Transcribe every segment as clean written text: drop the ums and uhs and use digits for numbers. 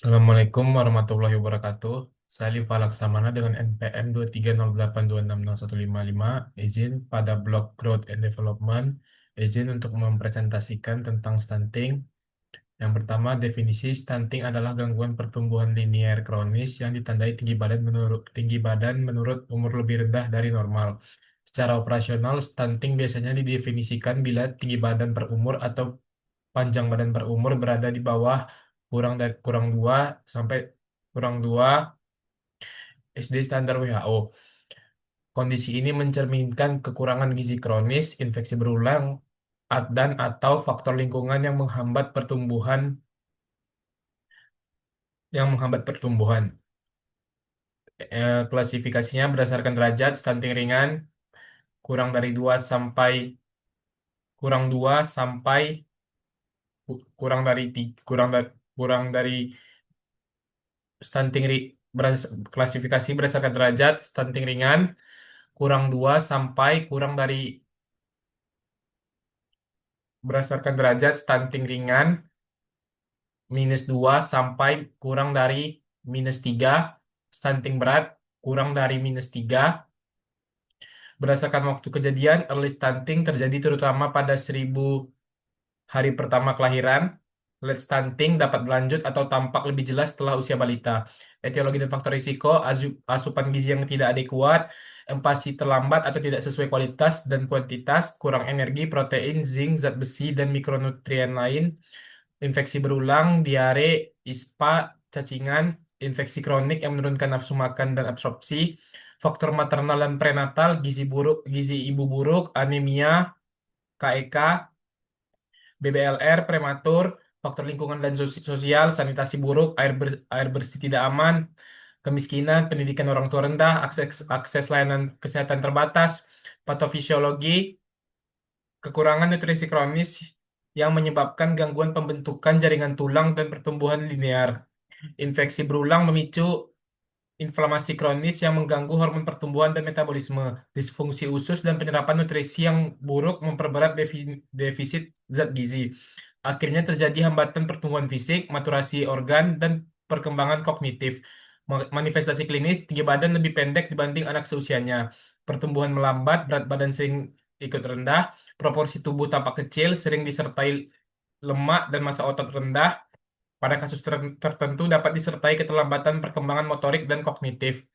Assalamualaikum warahmatullahi wabarakatuh. Saya Liva Laksamana dengan NPM 23082601555, izin pada blog Growth and Development, izin untuk mempresentasikan tentang stunting. Yang pertama, definisi stunting adalah gangguan pertumbuhan linear kronis yang ditandai tinggi badan menurut umur lebih rendah dari normal. Secara operasional, stunting biasanya didefinisikan bila tinggi badan per umur atau panjang badan per umur berada di bawah kurang 2 sampai kurang 2 SD standar WHO. Kondisi ini mencerminkan kekurangan gizi kronis, infeksi berulang, dan atau faktor lingkungan yang menghambat pertumbuhan. Klasifikasinya berdasarkan derajat stunting ringan kurang dari 2 sampai kurang 2 sampai kurang dari kurang dari stunting ri, klasifikasi berdasarkan derajat stunting ringan kurang 2 sampai kurang dari berdasarkan derajat stunting ringan -2 sampai kurang dari -3, stunting berat kurang dari -3. Berdasarkan waktu kejadian, early stunting terjadi terutama pada 1000 hari pertama kelahiran. Late stunting dapat berlanjut atau tampak lebih jelas setelah usia balita. Etiologi dan faktor risiko, asupan gizi yang tidak adekuat, empasi terlambat atau tidak sesuai kualitas dan kuantitas, kurang energi, protein, zinc, zat besi, dan mikronutrien lain, infeksi berulang, diare, ispa, cacingan, infeksi kronik yang menurunkan nafsu makan dan absorpsi, faktor maternal dan prenatal, gizi ibu buruk, anemia, KEK, BBLR, prematur, faktor lingkungan dan sosial, sanitasi buruk, air bersih tidak aman, kemiskinan, pendidikan orang tua rendah, akses layanan kesehatan terbatas, patofisiologi, kekurangan nutrisi kronis yang menyebabkan gangguan pembentukan jaringan tulang dan pertumbuhan linear. Infeksi berulang memicu inflamasi kronis yang mengganggu hormon pertumbuhan dan metabolisme. Disfungsi usus dan penyerapan nutrisi yang buruk memperberat defisit zat gizi. Akhirnya terjadi hambatan pertumbuhan fisik, maturasi organ, dan perkembangan kognitif. Manifestasi klinis, tinggi badan lebih pendek dibanding anak seusianya. Pertumbuhan melambat, berat badan sering ikut rendah, proporsi tubuh tampak kecil, sering disertai lemak dan massa otot rendah. Pada kasus tertentu dapat disertai keterlambatan perkembangan motorik dan kognitif.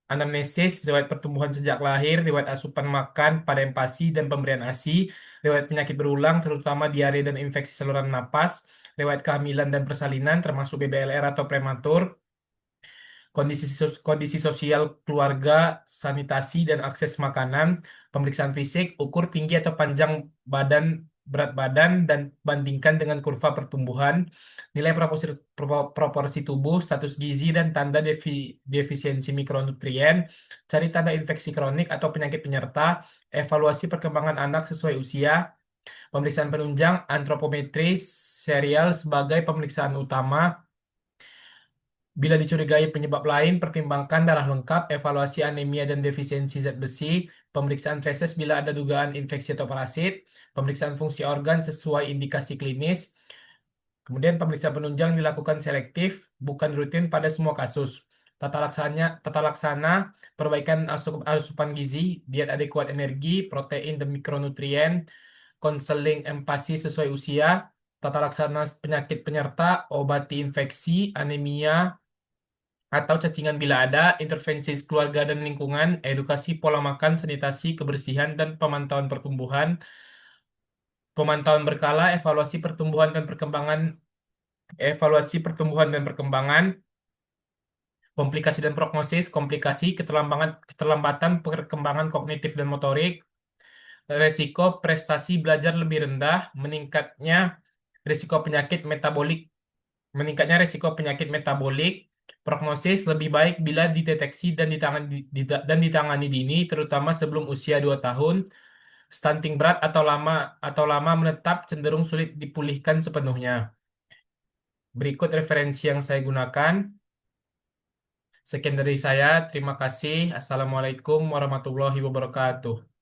Anamnesis, riwayat pertumbuhan sejak lahir, riwayat asupan makan pada empasi dan pemberian ASI, riwayat penyakit berulang terutama diare dan infeksi saluran napas, riwayat kehamilan dan persalinan termasuk BBLR atau prematur, kondisi sosial keluarga, sanitasi dan akses makanan, pemeriksaan fisik, ukur tinggi atau panjang badan, berat badan, dan bandingkan dengan kurva pertumbuhan, nilai proporsi tubuh, status gizi, dan tanda defisiensi mikronutrien, cari tanda infeksi kronik atau penyakit penyerta, evaluasi perkembangan anak sesuai usia, pemeriksaan penunjang, antropometri serial sebagai pemeriksaan utama. Bila dicurigai penyebab lain, pertimbangkan darah lengkap, evaluasi anemia dan defisiensi zat besi, pemeriksaan feses bila ada dugaan infeksi atau parasit, pemeriksaan fungsi organ sesuai indikasi klinis. Kemudian pemeriksaan penunjang dilakukan selektif, bukan rutin pada semua kasus. Tata laksana, perbaikan asupan gizi, diet adekuat energi, protein dan mikronutrien, konseling empasi sesuai usia, tata laksana penyakit penyerta, obati infeksi, anemia, atau cacingan bila ada, intervensi keluarga dan lingkungan, edukasi pola makan, sanitasi, kebersihan, dan pemantauan berkala, evaluasi pertumbuhan dan perkembangan, komplikasi dan prognosis, komplikasi, keterlambatan perkembangan kognitif dan motorik, resiko prestasi belajar lebih rendah, risiko penyakit metabolik, meningkatnya risiko penyakit metabolik, prognosis lebih baik bila dideteksi dan ditangani dini, terutama sebelum usia 2 tahun. Stunting berat atau lama menetap cenderung sulit dipulihkan sepenuhnya. Berikut referensi yang saya gunakan. Sekian dari saya. Terima kasih. Assalamualaikum warahmatullahi wabarakatuh.